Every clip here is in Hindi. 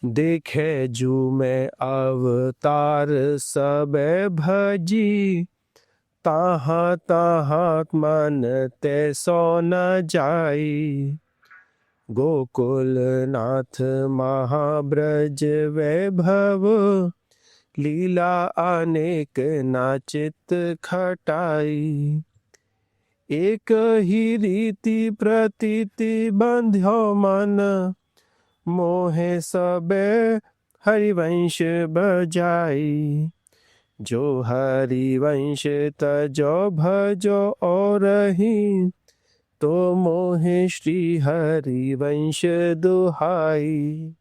देखे जू मैं अवतार सब भजी, ताहा ताहा मन ते सो न जाई। गोकुल नाथ महाब्रज वैभव, लीला अनेक नाचित खटाई। एक ही रीति प्रतीति बंध्यो मन, मोहे सबे हरिवंश बजाई। जो हरिवंश तजो भजो और ही, तो मोहे श्री हरिवंश दुहाई।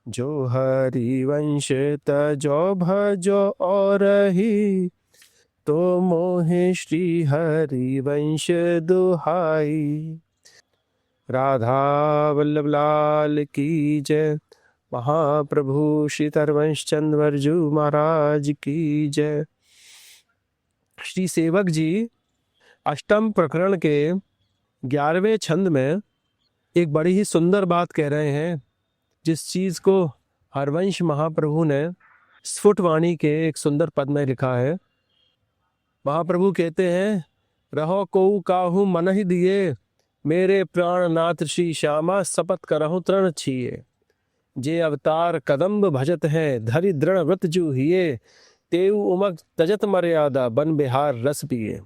जो हरिवंश तजो भजो और ही, तो मोहे श्री हरिवंश दुहाई। राधा वल्लभ लाल की जय। महाप्रभु श्री हरवंश चंद्र वर्जू महाराज की जय। श्री सेवक जी अष्टम प्रकरण के 11वें छंद में एक बड़ी ही सुंदर बात कह रहे हैं, जिस चीज को हरवंश महाप्रभु ने स्फुटवाणी के एक सुंदर पद में लिखा है। महाप्रभु कहते हैं, रहो को काहू मन ही दिए, मेरे प्राणनाथ श्री श्यामा शपथ करहु तृण छिए। जे अवतार कदम्ब भजत है, धरि दृढ़ व्रत जू हिए। तेऊ उमग तजत मर्यादा, बन बिहार रस पिए।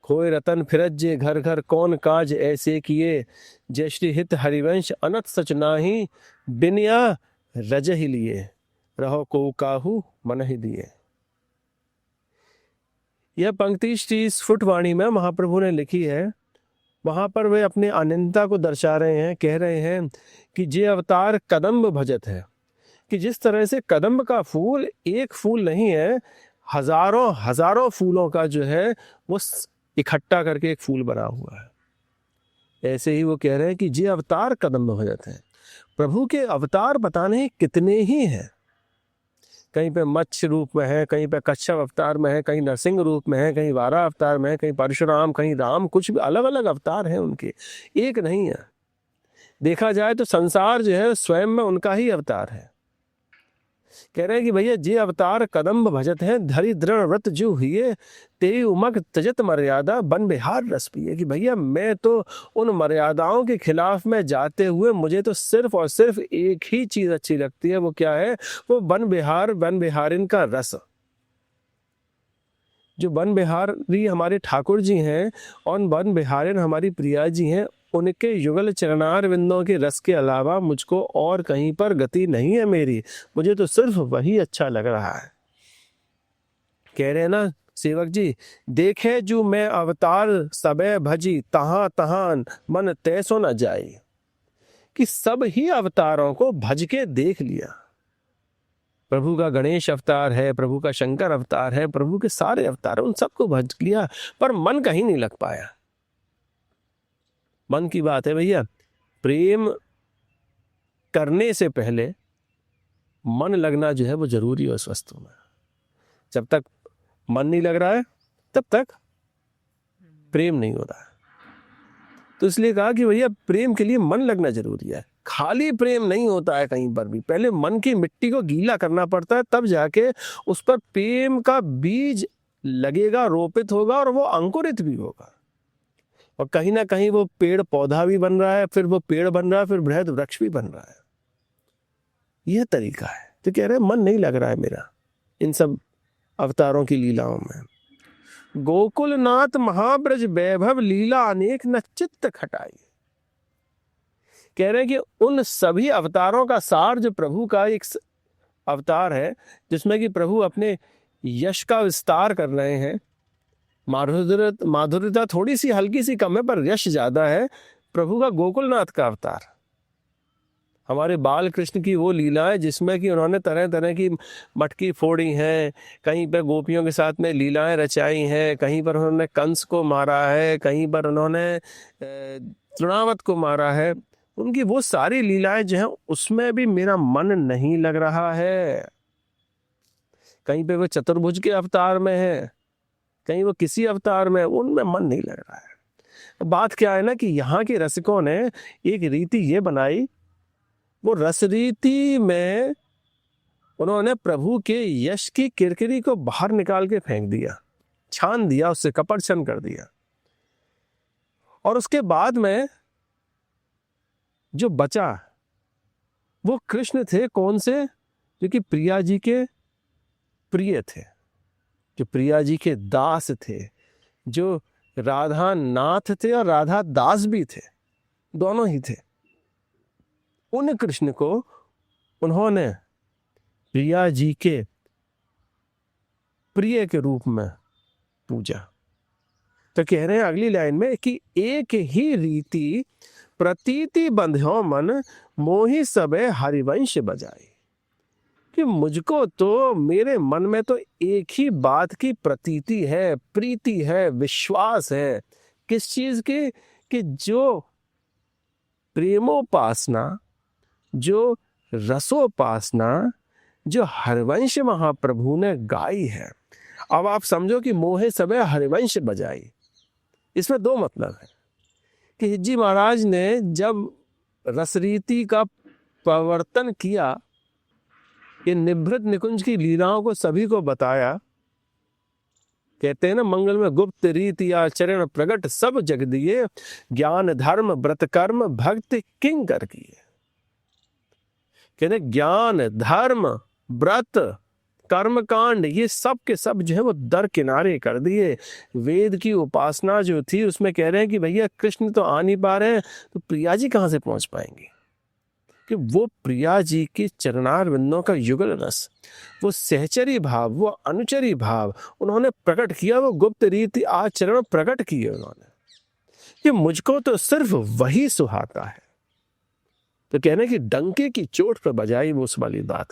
खोए रतन फिरत जे घर घर, कौन काज ऐसे किए। जय श्री हित हरिवंश अनत सच नाही, बिनिया रज ही लिए। रहो को काहू मन ही दिए। यह पंक्ति श्री स्फुटवाणी में महाप्रभु ने लिखी है। वहां पर वे अपने अनंतता को दर्शा रहे हैं, कह रहे हैं कि जे अवतार कदम्ब भजत है, कि जिस तरह से कदम्ब का फूल एक फूल नहीं है, हजारों हजारों फूलों का जो है वो इकट्ठा करके एक फूल बना हुआ है। ऐसे ही वो कह रहे हैं कि जे अवतार कदम्ब भजत है। प्रभु के अवतार बताने कितने ही हैं। कहीं पे मत्स्य रूप में है, कहीं पे कच्छप अवतार में है, कहीं नरसिंह रूप में है, कहीं वारा अवतार में है, कहीं परशुराम, कहीं राम, कुछ भी अलग अलग अवतार हैं उनके, एक नहीं है। देखा जाए तो संसार जो है स्वयं में उनका ही अवतार है। कह रहे हैं कि भैया जे अवतार कदम्ब भजत है, धरि दृढ़ व्रत जो हुए। ते उमग तजत मर्यादा, बन बिहार रस पिए। कि भैया मैं तो उन मर्यादाओं के खिलाफ में जाते हुए, मुझे तो सिर्फ और सिर्फ एक ही चीज अच्छी लगती है। वो क्या है? वो वन बिहारिन का रस। जो वन बिहारी हमारे ठाकुर जी हैं और वन बिहारिन हमारी प्रिया जी हैं, उनके युगल चरणार विंदों के रस के अलावा मुझको और कहीं पर गति नहीं है मेरी। मुझे तो सिर्फ वही अच्छा लग रहा है। कह रहे हैं ना सेवक जी, देखे जो मैं अवतार सबे भजी, तहां तहां मन तैसो न जाए। कि सब ही अवतारों को भज के देख लिया। प्रभु का गणेश अवतार है, प्रभु का शंकर अवतार है, प्रभु के सारे अवतार, उन सबको भज लिया, पर मन कहीं नहीं लग पाया। मन की बात है भैया, प्रेम करने से पहले मन लगना जो है वो जरूरी है उस वस्तु में। जब तक मन नहीं लग रहा है तब तक प्रेम नहीं हो रहा है। तो इसलिए कहा कि भैया प्रेम के लिए मन लगना जरूरी है। खाली प्रेम नहीं होता है कहीं पर भी, पहले मन की मिट्टी को गीला करना पड़ता है, तब जाके उस पर प्रेम का बीज लगेगा, रोपित होगा और वो अंकुरित भी होगा। और कहीं ना कहीं वो पेड़ पौधा भी बन रहा है, फिर वो पेड़ बन रहा है, फिर बृहद वृक्ष भी बन रहा है। यह तरीका है। तो कह रहे मन नहीं लग रहा है मेरा इन सब अवतारों की लीलाओं में। गोकुलनाथ महाब्रज वैभव, लीला अनेक न चित्त खटाई। कह रहे हैं कि उन सभी अवतारों का सार जो प्रभु का एक अवतार है, जिसमें कि प्रभु अपने यश का विस्तार कर रहे हैं। माधुर्यता थोड़ी सी हल्की सी कम है, पर यश ज्यादा है। प्रभु का गोकुलनाथ का अवतार, हमारे बाल कृष्ण की वो लीला है जिसमें कि उन्होंने तरह तरह की मटकी फोड़ी हैं, कहीं पर गोपियों के साथ में लीलाएं रचाई हैं, कहीं पर उन्होंने कंस को मारा है, कहीं पर उन्होंने तृणावत को मारा है। उनकी वो सारी लीलाएं जो हैं उसमें भी मेरा मन नहीं लग रहा है। कहीं पे वो चतुर्भुज के अवतार में है, कहीं वो किसी अवतार में, उनमें मन नहीं लग रहा है। बात क्या है ना कि यहाँ के रसिकों ने एक रीति ये बनाई वो रसरीति में उन्होंने प्रभु के यश की किरकिरी को बाहर निकाल के फेंक दिया, छान दिया, उससे कपटछन कर दिया। और उसके बाद में जो बचा वो कृष्ण थे। कौन से? जो कि प्रिया जी के प्रिय थे, जो प्रिया जी के दास थे, जो राधा नाथ थे और राधा दास भी थे, दोनों ही थे। उन कृष्ण को उन्होंने प्रिया जी के प्रिय के रूप में पूजा। तो कह रहे हैं अगली लाइन में कि एक ही रीति प्रतीति बंध्यो मन, मोहि सबे हरिवंश बजाई। कि मुझको तो मेरे मन में तो एक ही बात की प्रतीति है, प्रीति है, विश्वास है। किस चीज की? कि जो प्रेमोपासना, जो रसोपासना, जो हरिवंश महाप्रभु ने गाई है। अब आप समझो कि मोहे सबे हरिवंश बजाई, इसमें दो मतलब है कि हिज्जी महाराज ने जब रसरीति का प्रवर्तन किया, ये निभृत निकुंज की लीलाओं को सभी को बताया। कहते हैं ना, मंगल में गुप्त रीति आचरण प्रगट सब जग दिए, ज्ञान धर्म व्रत कर्म भक्ति किंकर किए। कहते ज्ञान धर्म व्रत कर्म कांड ये सब के सब जो है वो दर किनारे कर दिए। वेद की उपासना जो थी उसमें कह रहे हैं कि भैया कृष्ण तो आ नहीं पा रहे हैं, तो प्रिया जी कहां से पहुंच पाएंगे? कि वो प्रिया जी की चरणार बिंदों का युगल रस, वो सहचरी भाव, वो अनुचरी भाव उन्होंने प्रकट किया, वो गुप्त रीति आचरण प्रकट किए उन्होंने कि मुझको तो सिर्फ वही सुहाता है। तो कहने की डंके की चोट पर बजाई वो उस वाली बात।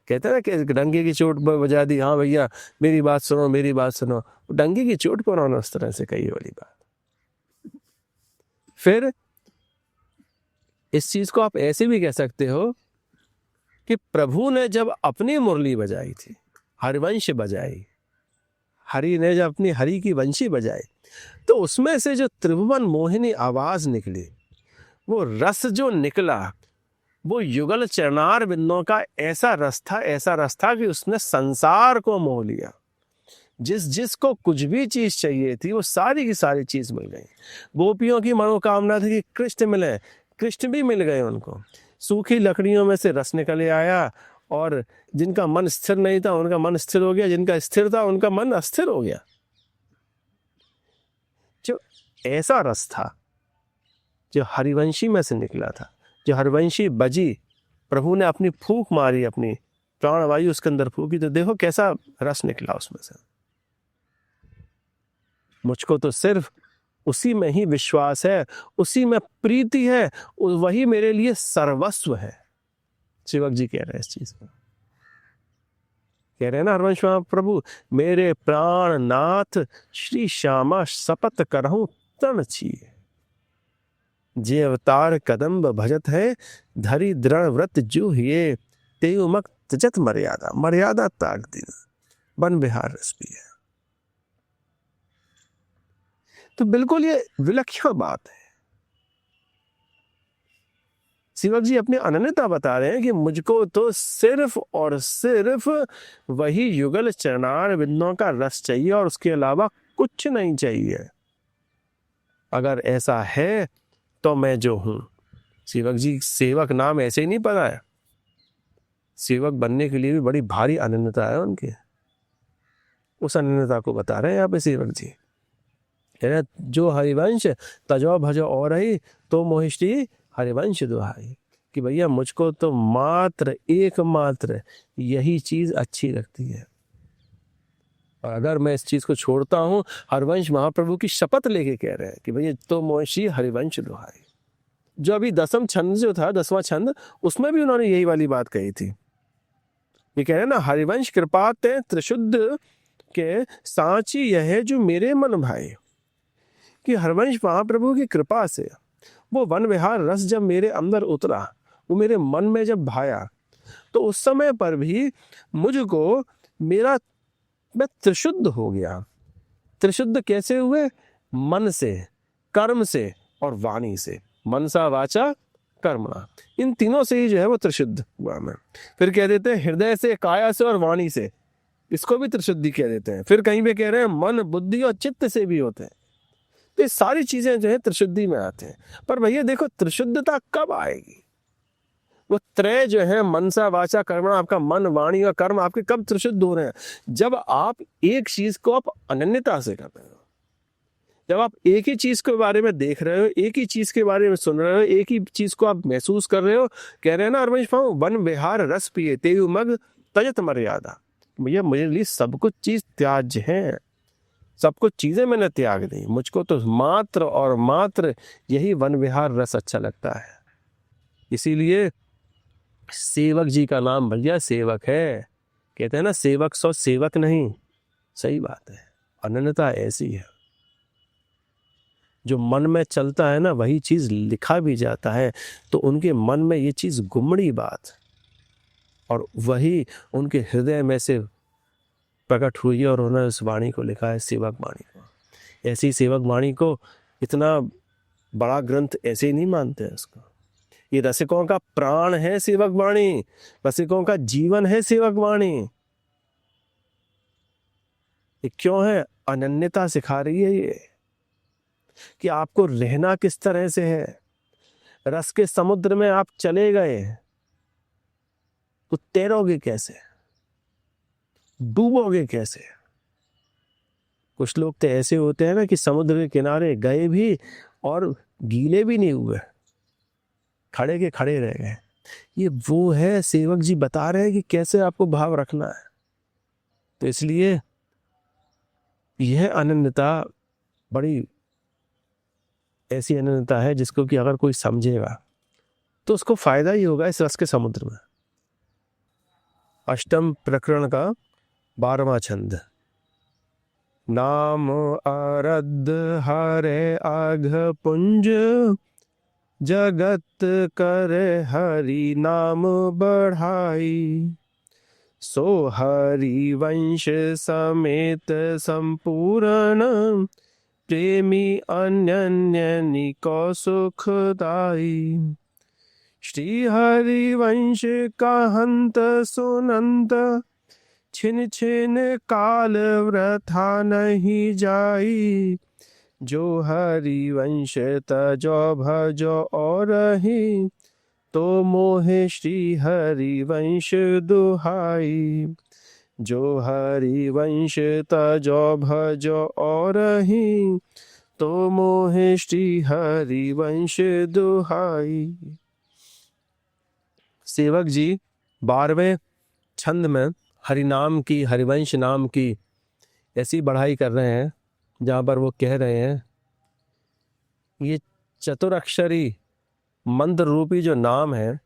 कहते हैं ना कि डंके की चोट पर बजा दी, हाँ भैया मेरी बात सुनो, मेरी बात सुनो। डंके की चोट पर उन्होंने उस तरह से कही वाली बात। फिर इस चीज को आप ऐसे भी कह सकते हो कि प्रभु ने जब अपनी मुरली बजाई थी, हरिवंश बजाई, हरि ने जब अपनी हरि की वंशी बजाई, तो उसमें से जो त्रिभुवन मोहिनी आवाज निकली, वो रस जो निकला, वो युगल चरणार बिंदों का ऐसा रस था कि उसने संसार को मोह लिया। जिसको कुछ भी चीज चाहिए थी वो सारी की सारी चीज मिल गई। गोपियों की मनोकामना थी कि कृष्ण मिले, कृष्ण भी मिल गए उनको। सूखी लकड़ियों में से रस निकल आया, और जिनका मन स्थिर नहीं था उनका मन स्थिर हो गया, जिनका स्थिर था उनका मन अस्थिर हो गया। जो ऐसा रस था जो हरिवंशी में से निकला था, जो हरिवंशी बजी, प्रभु ने अपनी फूंक मारी, अपनी प्राणवायु उसके अंदर फूकी, तो देखो कैसा रस निकला उसमें से। मुझको तो सिर्फ उसी में ही विश्वास है, उसी में प्रीति है, वही मेरे लिए सर्वस्व है। सेवक जी कह रहे हैं इस चीज को, कह रहे हैं ना हरिवंश प्रभु, मेरे प्राण नाथ श्री श्यामा शपथ करहूं तन छिए, जे अवतार कदम्ब भजत है, धरी दृढ़ व्रत जो हिए, तेउ मक तजत मर्यादा, मर्यादा ताक दिन बन बिहार रस भी है। तो बिल्कुल ये विलक्षण बात है। सेवक जी अपनी अनन्यता बता रहे हैं कि मुझको तो सिर्फ और सिर्फ वही युगल चरणार बिंदों का रस चाहिए और उसके अलावा कुछ नहीं चाहिए। अगर ऐसा है तो मैं जो हूं, सेवक जी सेवक नाम ऐसे ही नहीं पता है, सेवक बनने के लिए भी बड़ी भारी अनन्यता है उनके। उस अनन्यता को बता रहे हैं यहाँ पे सेवक जी। जो हरिवंश तजो भजो और ही, तो मोहिष्टि हरिवंश दुहाई। कि भैया मुझको तो मात्र एकमात्र यही चीज अच्छी लगती है, और अगर मैं इस चीज को छोड़ता हूं, हरिवंश महाप्रभु की शपथ लेके कह रहे हैं कि भैया तो मोहिष्टि हरिवंश दुहाई। जो अभी दसम छंद जो था, 10वां छंद, उसमें भी उन्होंने यही वाली बात कही थी। ये कह रहे हैं ना, हरिवंश कृपा ते त्रिशुद्ध के सांची यह है जो मेरे मन भाई। कि हरिवंश महाप्रभु की कृपा से वो वन विहार रस जब मेरे अंदर उतरा, वो मेरे मन में जब भाया, तो उस समय पर भी मुझको मैं त्रिशुद्ध हो गया। त्रिशुद्ध कैसे हुए? मन से, कर्म से और वाणी से। मनसा वाचा कर्मणा, इन तीनों से ही जो है वो त्रिशुद्ध हुआ मैं। फिर कह देते हैं हृदय से, काया से और वाणी से, इसको भी त्रिशुद्धि कह देते हैं। फिर कहीं पे कह रहे हैं मन, बुद्धि और चित्त से भी होते हैं। तो ये सारी चीजें जो है त्रिशुद्धि में आते हैं। पर भैया देखो त्रिशुद्धता कब आएगी? वो त्रय जो है मनसा वाचा कर्मणा, आपका मन, वाणी और कर्म आपके कब त्रिशुद्ध हो रहे हैं? जब आप एक चीज को आप अनन्यता से कर रहे हो, जब आप एक ही चीज के बारे में देख रहे हो, एक ही चीज के बारे में सुन रहे हो, एक ही चीज को आप महसूस कर रहे हो। कह रहे हैं ना अरविंद फाऊ, वन विहार रस पिए तेयु मग तजत मर्यादा। भैया मेरे लिए सब कुछ चीज त्याज्य है, सब कुछ चीजें मैंने त्याग दी, मुझको तो मात्र और मात्र यही वन विहार रस अच्छा लगता है। इसीलिए सेवक जी का नाम भैया सेवक है। कहते हैं ना सेवक सौ सेवक नहीं। सही बात है, अनन्यता ऐसी है, जो मन में चलता है ना वही चीज लिखा भी जाता है। तो उनके मन में ये चीज गुमड़ी बात, और वही उनके हृदय में से प्रकट हुई है और उन्होंने उस वाणी को लिखा है, सेवक वाणी को। ऐसी सेवक वाणी को इतना बड़ा ग्रंथ ऐसे ही नहीं मानते हैं उसको। ये रसिकों का प्राण है सेवक वाणी, रसिकों का जीवन है सेवक वाणी। ये क्यों है? अनन्यता सिखा रही है ये, कि आपको रहना किस तरह से है। रस के समुद्र में आप चले गए तो तैरोगे कैसे, डूबोगे कैसे? कुछ लोग तो ऐसे होते हैं ना कि समुद्र के किनारे गए भी और गीले भी नहीं हुए, खड़े के खड़े रह गए। ये वो है, सेवक जी बता रहे हैं कि कैसे आपको भाव रखना है। तो इसलिए यह अनन्यता बड़ी ऐसी अनन्यता है जिसको कि अगर कोई समझेगा तो उसको फायदा ही होगा इस रस के समुद्र में। अष्टम प्रकरण का 12वां छंद। नाम आरद्ध हरे आघ पुंज, जगत करे हरि नाम बढ़ाई। सो हरि वंश समेत संपूर्ण, प्रेमी अन्य निको सुखदाई। श्री हरि वंश कहंत सुनंत, छिन छिन काल वृथा नहीं जाई। जो हरि वंश तजो भजो और ही, तो मोहे श्री हरि वंश दुहाई। जो हरि वंश तजो भजो और ही, तो मोहे श्री हरि वंश दुहाई। सेवक जी 12वें छंद में हरिनाम की, हरिवंश नाम की ऐसी बढ़ाई कर रहे हैं जहाँ पर वो कह रहे हैं ये चतुरक्षरी मंत्र रूपी जो नाम है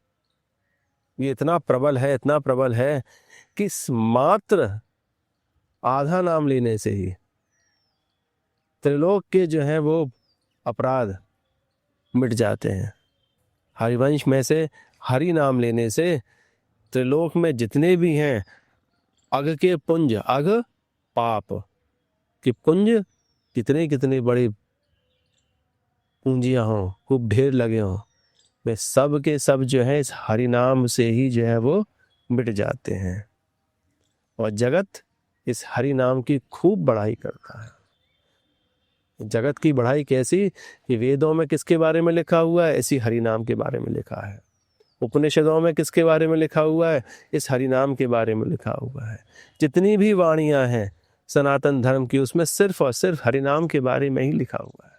ये इतना प्रबल है, इतना प्रबल है कि मात्र आधा नाम लेने से ही त्रिलोक के जो है वो अपराध मिट जाते हैं। हरिवंश में से हरि नाम लेने से त्रिलोक में जितने भी हैं अघ के पुंज, अघ पाप कि पुंज कितने कितने बड़े पूंजियां हों, खूब ढेर लगे हों, वे सब के सब जो है इस हरि नाम से ही जो है वो मिट जाते हैं। और जगत इस हरि नाम की खूब बढ़ाई करता है। जगत की बढ़ाई कैसी कि वेदों में किसके बारे में लिखा हुआ है? इसी हरि नाम के बारे में लिखा है। उपनिषदों में किसके बारे में लिखा हुआ है? इस हरि नाम के बारे में लिखा हुआ है। जितनी भी वाणियां हैं सनातन धर्म की, उसमें सिर्फ और सिर्फ हरि नाम के बारे में ही लिखा हुआ है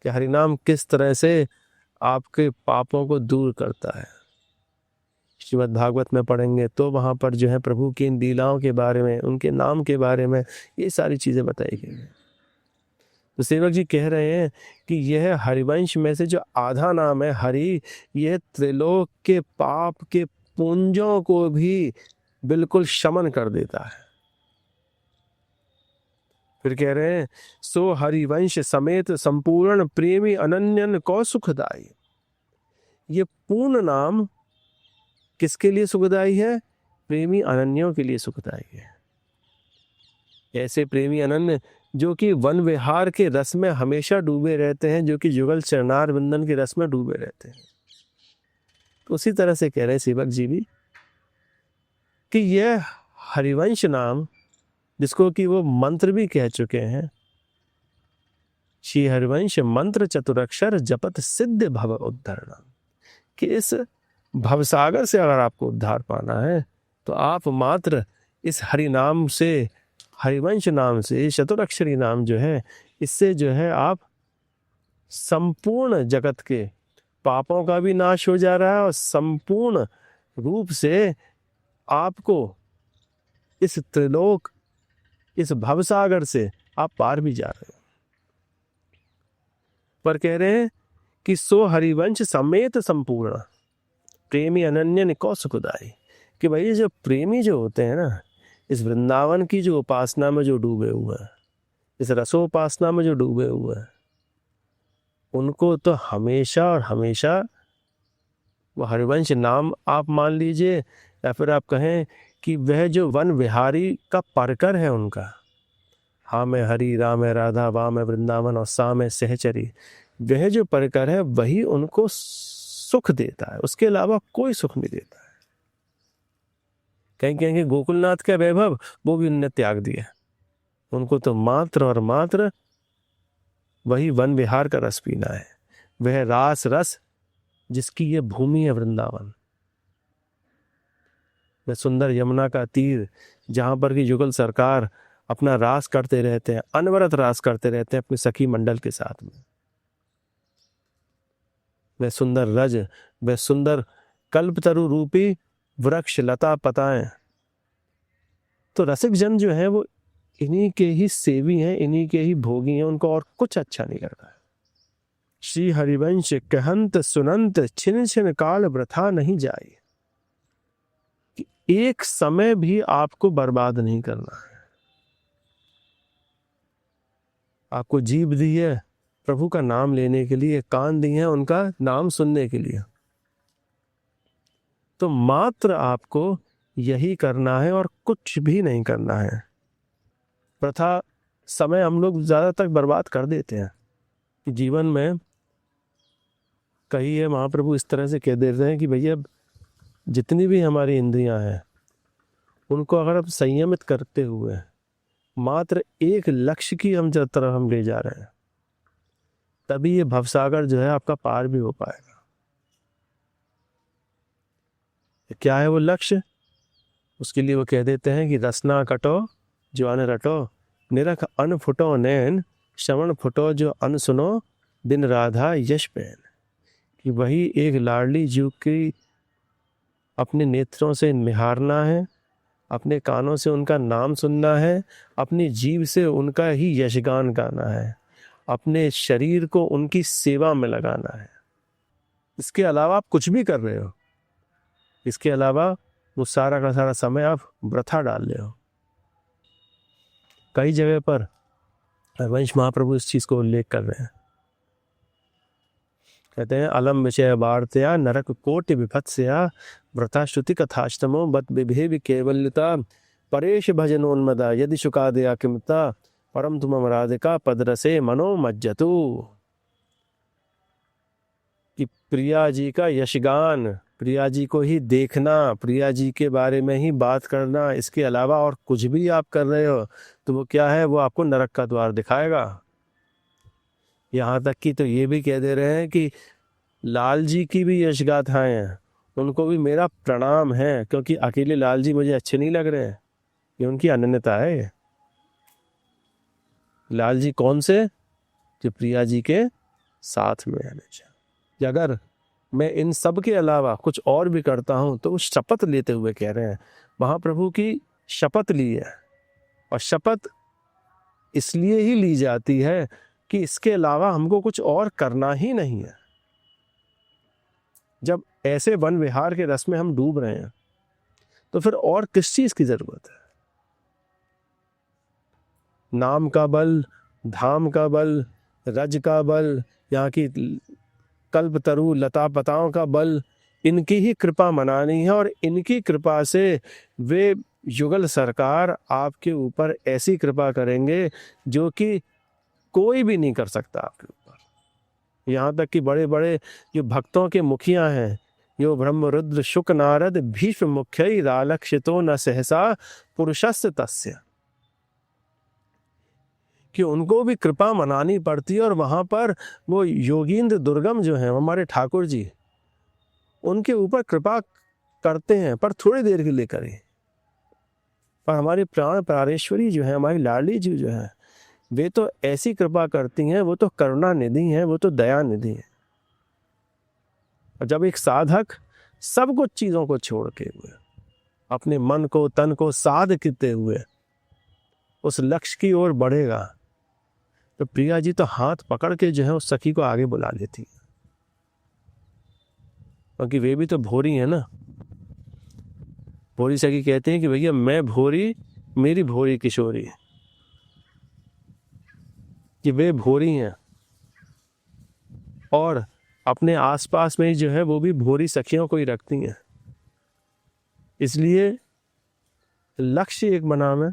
कि हरि नाम किस तरह से आपके पापों को दूर करता है। श्रीमद् भागवत में पढ़ेंगे तो वहाँ पर जो है प्रभु की इन लीलाओं के बारे में, उनके नाम के बारे में ये सारी चीज़ें बताई गई हैं। तो सेवक जी कह रहे हैं कि यह हरिवंश में से जो आधा नाम है हरि, यह त्रिलोक के पाप के पुंजों को भी बिल्कुल शमन कर देता है। फिर कह रहे हैं सो हरिवंश समेत संपूर्ण प्रेमी अनन्यन को सुखदाई। ये पूर्ण नाम किसके लिए सुखदाई है? प्रेमी अनन्यों के लिए सुखदाई है। ऐसे प्रेमी अनन्य जो कि वन विहार के रस में हमेशा डूबे रहते हैं, जो कि युगल चरणार विंदन के रस में डूबे रहते हैं। तो उसी तरह से कह रहे सेवक जी भी कि यह हरिवंश नाम, जिसको कि वो मंत्र भी कह चुके हैं, श्री हरिवंश मंत्र चतुरक्षर जपत सिद्ध भव उद्धरणा, कि इस भवसागर से अगर आपको उद्धार पाना है तो आप मात्र इस हरि नाम से, हरिवंश नाम से, चतुरक्षरी नाम जो है, इससे जो है आप संपूर्ण जगत के पापों का भी नाश हो जा रहा है और संपूर्ण रूप से आपको इस त्रिलोक, इस भवसागर से आप पार भी जा रहे हो। पर कह रहे हैं कि सो हरिवंश समेत संपूर्ण प्रेमी अनन्य निको सुखदाई, कि भाई जो प्रेमी जो होते हैं ना, इस वृंदावन की जो उपासना में जो डूबे हुए हैं, इस रसोपासना में जो डूबे हुए हैं, उनको तो हमेशा और हमेशा वो हरिवंश नाम आप मान लीजिए, या फिर आप कहें कि वह जो वन विहारी का परकर है उनका, हाँ मैं हरि, राम है राधा, वाम है वृंदावन और साम है सहचरी, वह जो परकर है वही उनको सुख देता है, उसके अलावा कोई सुख नहीं देता है। कहीं कहेंगे गोकुलनाथ का वैभव वो भी उन्होंने त्याग दिया, उनको तो मात्र और मात्र वही वन विहार का रस पीना है, वह रास रस जिसकी ये भूमि है वृंदावन, वह सुंदर यमुना का तीर जहां पर की युगल सरकार अपना रास करते रहते हैं, अनवरत रास करते रहते हैं अपनी सखी मंडल के साथ में, वह सुंदर रज, वह सुंदर कल्पतरु रूपी वृक्ष लता पताएं, तो रसिक जन जो है वो इन्हीं के ही सेवी हैं, इन्हीं के ही भोगी हैं, उनको और कुछ अच्छा नहीं करता है। श्री हरिवंश कहंत सुनंत छिन छिन काल वृथा नहीं जाए, कि एक समय भी आपको बर्बाद नहीं करना है। आपको जीभ दी है प्रभु का नाम लेने के लिए, कान दिए हैं उनका नाम सुनने के लिए, तो मात्र आपको यही करना है और कुछ भी नहीं करना है। प्रथा समय हम लोग ज्यादा तक बर्बाद कर देते हैं कि जीवन में, कही है महाप्रभु इस तरह से कह देते हैं कि भैया जितनी भी हमारी इंद्रियां हैं उनको अगर हम संयमित करते हुए मात्र एक लक्ष्य की हम तरफ हम ले जा रहे हैं, तभी ये भवसागर जो है आपका पार भी हो पाएगा। क्या है वो लक्ष्य? उसके लिए वो कह देते हैं कि रसना कटो जो अन रटो, निरख अन फुटो नैन, श्रवण फुटो जो अन सुनो, दिन राधा यश पैन, कि वही एक लाडली जीव की अपने नेत्रों से निहारना है, अपने कानों से उनका नाम सुनना है, अपनी जीभ से उनका ही यशगान गाना है, अपने शरीर को उनकी सेवा में लगाना है। इसके अलावा आप कुछ भी कर रहे हो, इसके अलावा वो सारा का सारा समय आप वृथा डाल रहे हो। कई जगह पर वंश महाप्रभु इस चीज को उल्लेख कर रहे हैं, कहते हैं अलम विषय वार्तया नरक कोटि विभत्सया व्रता श्रुति कथाष्टमो बत विभेवि केवल्यता परेश भजनोन्मदा यदि शुकादया किमता परम तुम राधिका पदरसे मनो मज्जतु, कि प्रिया जी का यशगान, प्रिया जी को ही देखना, प्रिया जी के बारे में ही बात करना, इसके अलावा और कुछ भी आप कर रहे हो तो वो क्या है, वो आपको नरक का द्वार दिखाएगा। यहाँ तक कि तो ये भी कह दे रहे हैं कि लाल जी की भी यशगाथाएं हैं, उनको भी मेरा प्रणाम है, क्योंकि अकेले लाल जी मुझे अच्छे नहीं लग रहे हैं, ये उनकी अनन्यता है। लाल जी कौन से? जो प्रिया जी के साथ में हमेशा। अगर मैं इन सब के अलावा कुछ और भी करता हूं तो शपथ लेते हुए कह रहे हैं, महाप्रभु की शपथ ली है, और शपथ इसलिए ही ली जाती है कि इसके अलावा हमको कुछ और करना ही नहीं है। जब ऐसे वन विहार के रस में हम डूब रहे हैं तो फिर और किस चीज की जरूरत है? नाम का बल, धाम का बल, रज का बल, यहाँ की कल्पतरु लता पताओं का बल, इनकी ही कृपा मनानी है, और इनकी कृपा से वे युगल सरकार आपके ऊपर ऐसी कृपा करेंगे जो कि कोई भी नहीं कर सकता आपके ऊपर। यहाँ तक कि बड़े बड़े जो भक्तों के मुखिया हैं, यो ब्रह्म रुद्र शुक नारद भीष्म मुख्य रालक्षितो न सहसा पुरुषस्य तस्य, कि उनको भी कृपा मनानी पड़ती है। और वहां पर वो योगींद्र दुर्गम जो है हमारे ठाकुर जी, उनके ऊपर कृपा करते हैं पर थोड़ी देर के लिए करें। पर हमारी प्राण प्राणेश्वरी जो है, हमारी लाडली जी जो है, वे तो ऐसी कृपा करती हैं, वो तो करुणा निधि हैं, वो तो दया निधि है। और जब एक साधक सब कुछ चीजों को छोड़ के हुए अपने मन को तन को साध करते हुए उस लक्ष्य की ओर बढ़ेगा, तो प्रिया जी तो हाथ पकड़ के जो है उस सखी को आगे बुला लेती है, क्योंकि वे भी तो भोरी है ना। भोरी सखी कहते हैं कि भैया मैं भोरी, मेरी भोरी किशोरी, कि वे भोरी हैं और अपने आसपास में जो है वो भी भोरी सखियों को ही रखती हैं। इसलिए लक्ष्य एक बनावे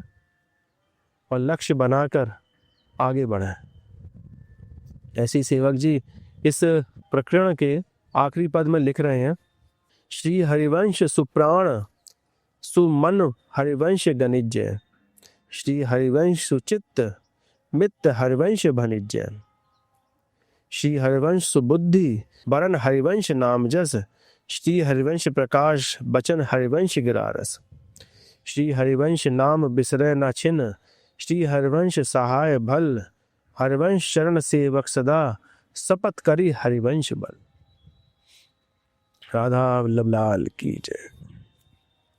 और लक्ष्य बनाकर आगे बढ़े। ऐसी सेवक जी इस प्रकरण के आखिरी पद में लिख रहे हैं, श्री हरिवंश सुप्राण सुमन हरिवंश गणिज्य, श्री हरिवंश सुचित्त मित्त हरिवंश भनिज्य, श्री हरिवंश सुबुद्धि वरण हरिवंश नाम जस, श्री हरिवंश प्रकाश बचन हरिवंश गिरारस, श्री हरिवंश नाम बिसरय न छिन, श्री हरिवंश सहाय भल, हरिवंश शरण सेवक सदा, शपथ करी हरिवंश बल। राधा वल्लभ लाल की जय।